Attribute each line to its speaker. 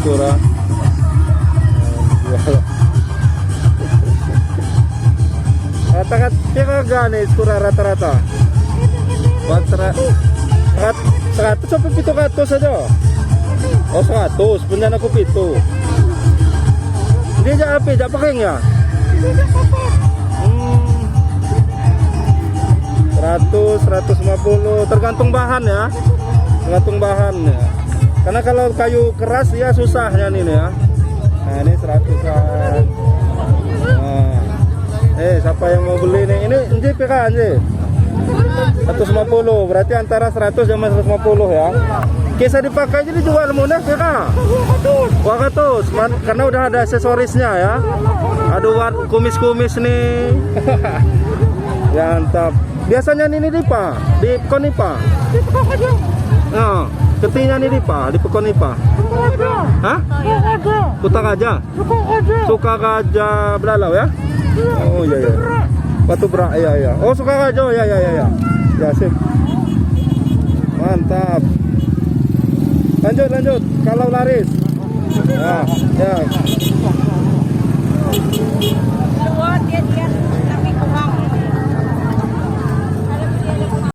Speaker 1: gitu lah. Rata-rata pira gani skura rata-rata. 100 sampai 700 saja. Oh 100, punya aku pitu. Dia jak api, jak pakai ya? 100, 150, tergantung bahan ya. Tergantung bahan ya. Karena kalau kayu keras ya susahnya nih ya. Nah ini 100-an. Nah, siapa yang mau beli nih? Ini pira anjir? 150, berarti antara 100 sama 150 ya. Kisah dipakai jadi jual mudah pira? 200, karena udah ada aksesorisnya ya. Ada kumis-kumis nih. Ya mantap. Biasanya ini di Pekon Ipa. Nah, ketinya nih di Pekon Ipa. Hah? Sukaraja. Sukaraja Belalau ya? Oh iya iya. Batu Berak iya. Oh Sukaraja ya. Ya sip. Mantap. Lanjut kalau laris. Nah, ya.